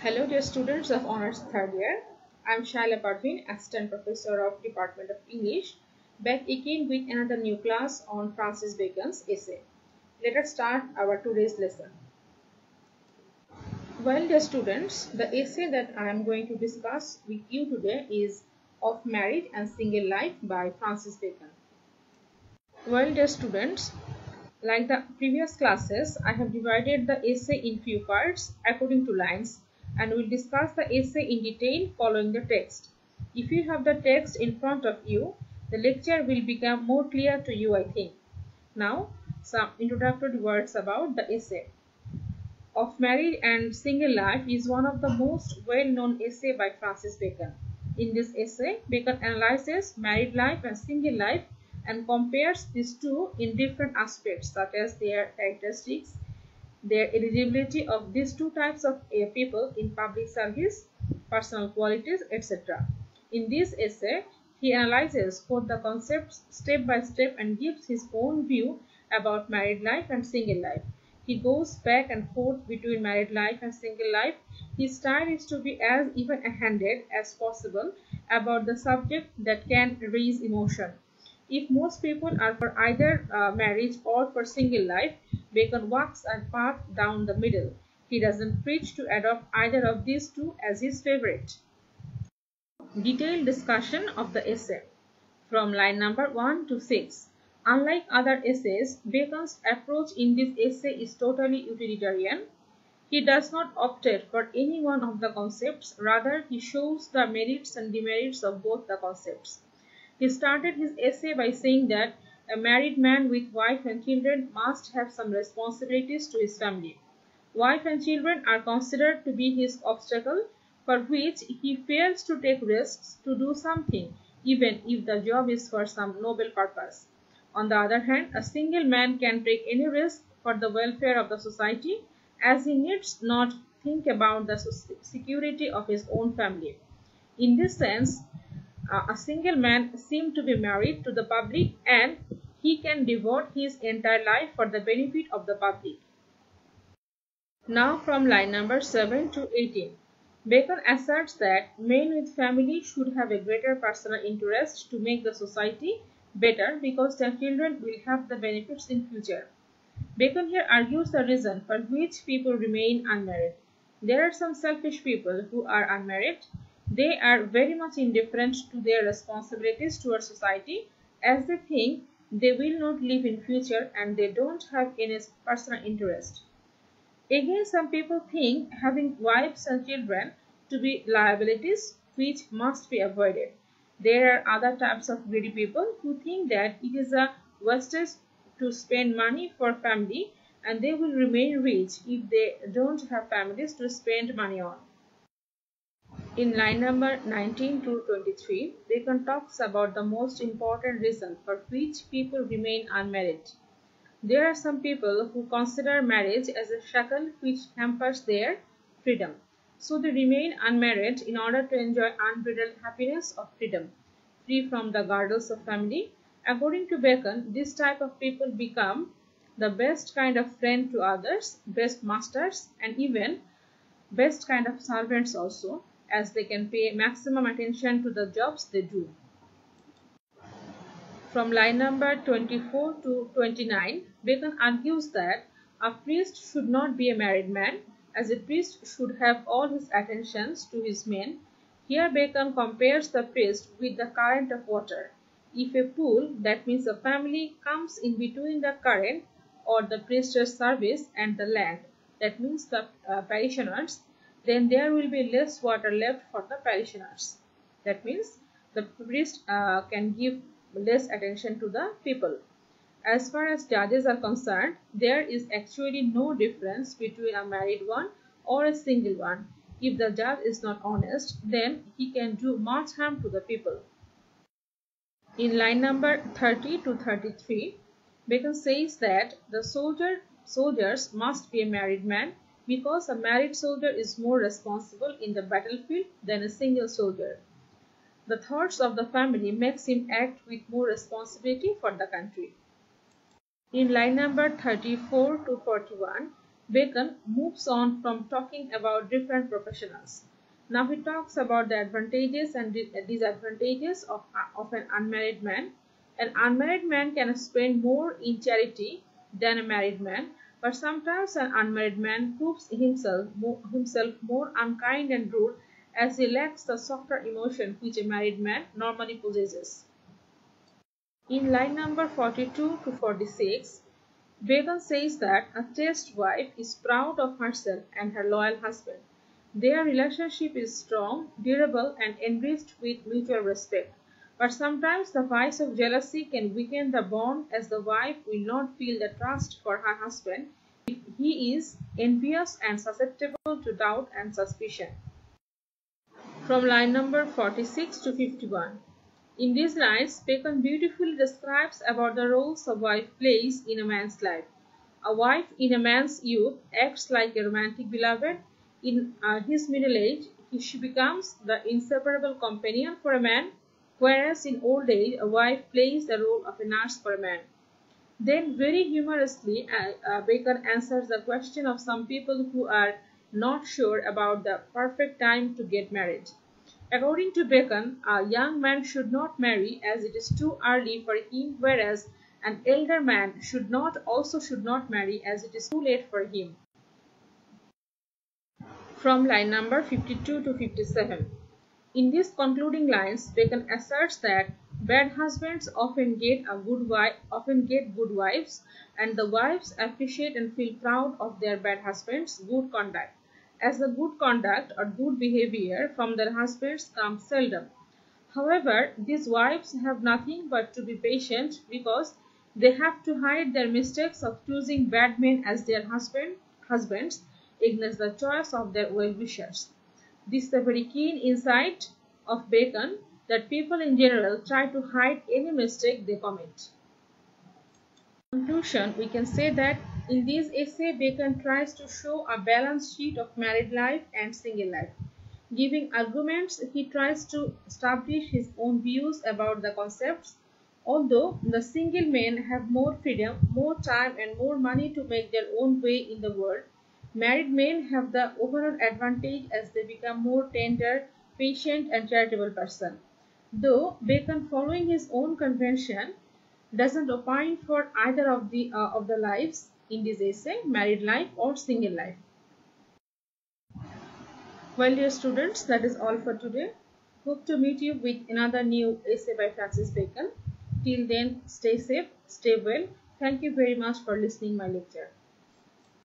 Hello dear students of Honours Third Year. I am Shaila Parveen, Assistant Professor of Department of English, back again with another new class on Francis Bacon's essay. Let us start our today's lesson. Well dear students, the essay that I am going to discuss with you today is Of Married and Single Life by Francis Bacon. Well dear students, like the previous classes, I have divided the essay in few parts according to lines and will discuss the essay in detail following the text. If you have the text in front of you, the lecture will become more clear to you, I think. Now, some introductory words about the essay. Of Married and Single Life is one of the most well-known essay by Francis Bacon. In this essay, Bacon analyzes married life and single life and compares these two in different aspects such as their characteristics, their eligibility of these two types of people in public service, personal qualities, etc. In this essay, he analyzes both the concepts step by step and gives his own view about married life and single life. He goes back and forth between married life and single life. His style is to be as even-handed as possible about the subject that can raise emotion. If most people are for either marriage or for single life, Bacon walks a path down the middle. He doesn't preach to adopt either of these two as his favorite. Detailed discussion of the essay from line number 1 to 6. Unlike other essays, Bacon's approach in this essay is totally utilitarian. He does not opt for any one of the concepts, rather he shows the merits and demerits of both the concepts. He started his essay by saying that a married man with wife and children must have some responsibilities to his family. Wife and children are considered to be his obstacle, for which he fails to take risks to do something, even if the job is for some noble purpose. On the other hand, a single man can take any risk for the welfare of the society, as he needs not think about the security of his own family. In this sense, a single man seems to be married to the public and he can devote his entire life for the benefit of the public. Now from line number 7 to 18. Bacon asserts that men with family should have a greater personal interest to make the society better because their children will have the benefits in future. Bacon here argues the reason for which people remain unmarried. There are some selfish people who are unmarried. They are very much indifferent to their responsibilities towards society as they think they will not live in future and they don't have any personal interest. Again, some people think having wives and children to be liabilities which must be avoided. There are other types of greedy people who think that it is a wastage to spend money for family and they will remain rich if they don't have families to spend money on. In line number 19 to 23, Bacon talks about the most important reason for which people remain unmarried. There are some people who consider marriage as a shackle which hampers their freedom. So they remain unmarried in order to enjoy unbridled happiness of freedom, free from the girdles of family. According to Bacon, this type of people become the best kind of friend to others, best masters, and even best kind of servants also, as they can pay maximum attention to the jobs they do. From line number 24 to 29, Bacon argues that a priest should not be a married man, as a priest should have all his attentions to his men. Here Bacon compares the priest with the current of water. If a pool, that means a family, comes in between the current or the priest's service and the land, that means the parishioners, then there will be less water left for the parishioners. That means the priest can give less attention to the people. As far as judges are concerned, there is actually no difference between a married one or a single one. If the judge is not honest, then he can do much harm to the people. In line number 30 to 33, Bacon says that the soldiers must be a married man because a married soldier is more responsible in the battlefield than a single soldier. The thoughts of the family makes him act with more responsibility for the country. In line number 34 to 41, Bacon moves on from talking about different professionals. Now he talks about the advantages and disadvantages of an unmarried man. An unmarried man can spend more in charity than a married man, but sometimes an unmarried man proves himself more unkind and rude as he lacks the softer emotion which a married man normally possesses. In line number 42 to 46, Bacon says that a chaste wife is proud of herself and her loyal husband. Their relationship is strong, durable, and enriched with mutual respect. But sometimes the vice of jealousy can weaken the bond as the wife will not feel the trust for her husband if he is envious and susceptible to doubt and suspicion. From line number 46 to 51. In these lines, Bacon beautifully describes about the roles a wife plays in a man's life. A wife in a man's youth acts like a romantic beloved. In his middle age, she becomes the inseparable companion for a man, whereas in old age, a wife plays the role of a nurse for a man. Then, very humorously, Bacon answers the question of some people who are not sure about the perfect time to get married. According to Bacon, a young man should not marry as it is too early for him, whereas an elder man should not marry as it is too late for him. From line number 52 to 57. In these concluding lines, Bacon asserts that bad husbands often get good wives, and the wives appreciate and feel proud of their bad husbands' good conduct, as the good conduct or good behavior from their husbands comes seldom. However, these wives have nothing but to be patient because they have to hide their mistakes of choosing bad men as their husbands against the choice of their well-wishers. This is a very keen insight of Bacon that people in general try to hide any mistake they commit. In conclusion, we can say that in this essay, Bacon tries to show a balance sheet of married life and single life. Giving arguments, he tries to establish his own views about the concepts. Although the single men have more freedom, more time, and more money to make their own way in the world, married men have the overall advantage as they become more tender, patient, and charitable person. Though Bacon, following his own convention, doesn't opine for either of the lives in this essay, married life or single life. Well, dear students, that is all for today. Hope to meet you with another new essay by Francis Bacon. Till then, stay safe, stay well. Thank you very much for listening my lecture.